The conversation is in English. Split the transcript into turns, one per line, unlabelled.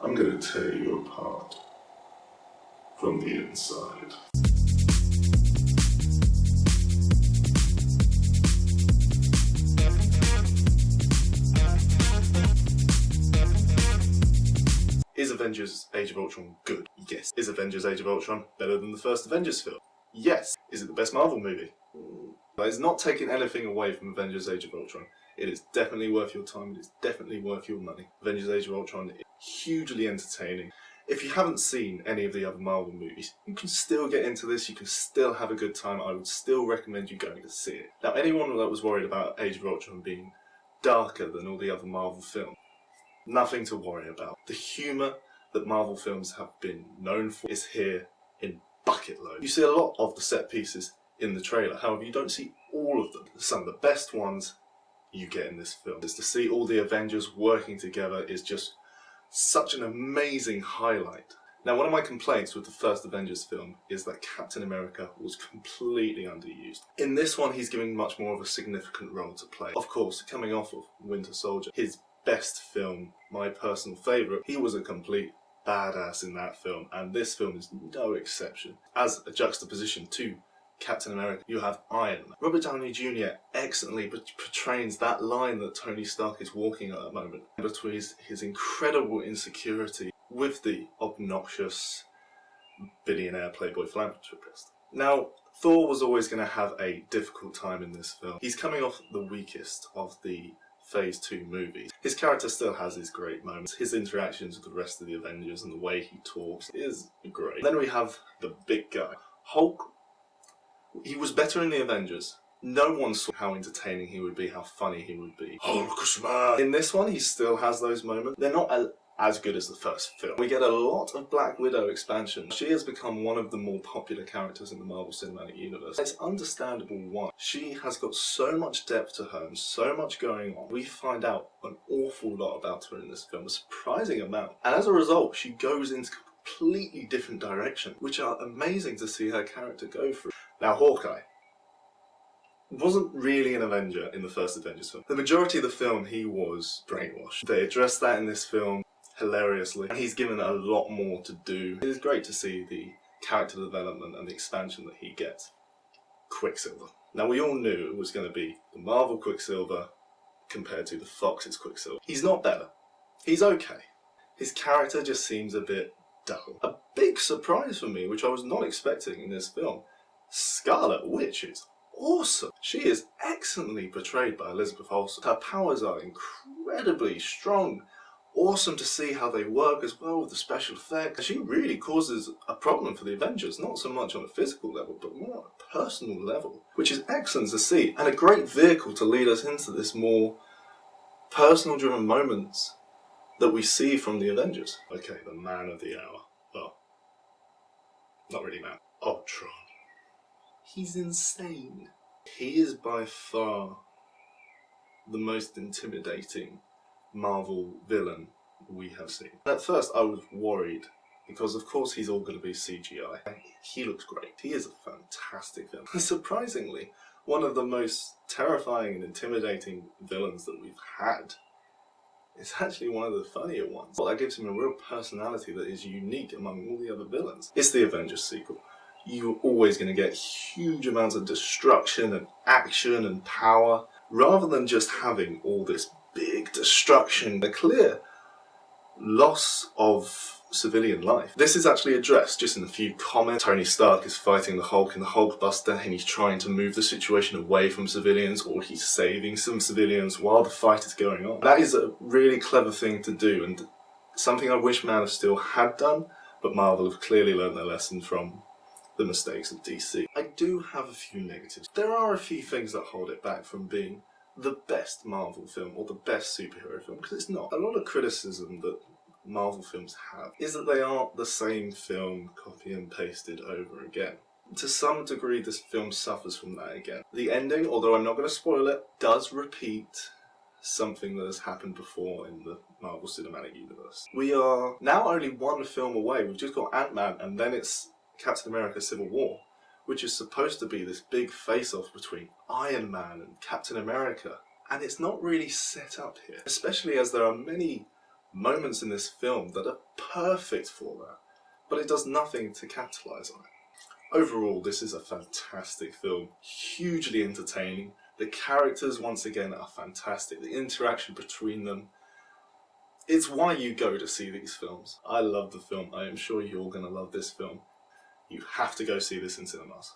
I'm going to tear you apart from the inside. Is Avengers Age of Ultron good? Yes. Is Avengers Age of Ultron better than the first Avengers film? Yes. Is it the best Marvel movie? But it's not taking anything away from Avengers Age of Ultron. It is definitely worth your time, it is definitely worth your money. Avengers Age of Ultron is hugely entertaining. If you haven't seen any of the other Marvel movies, you can still get into this, you can still have a good time. I would still recommend you going to see it. Now, anyone that was worried about Age of Ultron being darker than all the other Marvel films, nothing to worry about. The humour that Marvel films have been known for is here in bucket load. You see a lot of the set pieces in the trailer, however you don't see all of them. Some of the best ones you get in this film. Just to see all the Avengers working together is just such an amazing highlight. Now, one of my complaints with the first Avengers film is that Captain America was completely underused. In this one, he's given much more of a significant role to play. Of course, coming off of Winter Soldier, his best film, my personal favourite, he was a complete badass in that film, and this film is no exception. As a juxtaposition to Captain America, you have Iron Man. Robert Downey Jr. excellently portrays that line that Tony Stark is walking at the moment, between his incredible insecurity with the obnoxious billionaire playboy philanthropist. Now, Thor was always going to have a difficult time in this film. He's coming off the weakest of the Phase 2 movies. His character still has his great moments. His interactions with the rest of the Avengers and the way he talks is great. Then we have the big guy. Hulk. He was better in the Avengers. No one saw how entertaining he would be, how funny he would be. Hulk smash! In this one, he still has those moments. They're not as good as the first film. We get a lot of Black Widow expansion. She has become one of the more popular characters in the Marvel Cinematic Universe. It's understandable why. She has got so much depth to her and so much going on. We find out an awful lot about her in this film, a surprising amount. And as a result, she goes into completely different directions, which are amazing to see her character go through. Now, Hawkeye wasn't really an Avenger in the first Avengers film. The majority of the film, he was brainwashed. They addressed that in this film hilariously, and he's given a lot more to do. It is great to see the character development and the expansion that he gets. Quicksilver. Now, we all knew it was going to be the Marvel Quicksilver compared to the Fox's Quicksilver. He's not better. He's okay. His character just seems a bit dull. A big surprise for me, which I was not expecting in this film, Scarlet Witch is awesome. She is excellently portrayed by Elizabeth Olsen. Her powers are incredibly strong. Awesome to see how they work as well with the special effects. She really causes a problem for the Avengers, not so much on a physical level, but more on a personal level, which is excellent to see, and a great vehicle to lead us into this more personal driven moments that we see from the Avengers. Okay, the man of the hour. Well, not really man. Ultron. He's insane. He is by far the most intimidating Marvel villain we have seen. At first I was worried because of course he's all going to be CGI. He looks great. He is a fantastic villain. Surprisingly, one of the most terrifying and intimidating villains that we've had is actually one of the funnier ones. Well, that gives him a real personality that is unique among all the other villains. It's the Avengers sequel. You're always going to get huge amounts of destruction and action and power, rather than just having all this big destruction, a clear loss of civilian life. This is actually addressed just in a few comments. Tony Stark is fighting the Hulk in the Hulkbuster, and he's trying to move the situation away from civilians, or he's saving some civilians while the fight is going on. That is a really clever thing to do, and something I wish Man of Steel had done, but Marvel have clearly learned their lesson from the mistakes of DC. I do have a few negatives. There are a few things that hold it back from being the best Marvel film or the best superhero film, because it's not. A lot of criticism that Marvel films have is that they aren't the same film copy and pasted over again. To some degree, this film suffers from that again. The ending, although I'm not going to spoil it, does repeat something that has happened before in the Marvel Cinematic Universe. We are now only one film away. We've just got Ant-Man, and then it's Captain America Civil War, which is supposed to be this big face-off between Iron Man and Captain America. And it's not really set up here, especially as there are many moments in this film that are perfect for that, but it does nothing to capitalise on it. Overall, this is a fantastic film, hugely entertaining. The characters, once again, are fantastic. The interaction between them. It's why you go to see these films. I love the film. I am sure you're going to love this film. You have to go see this in cinemas.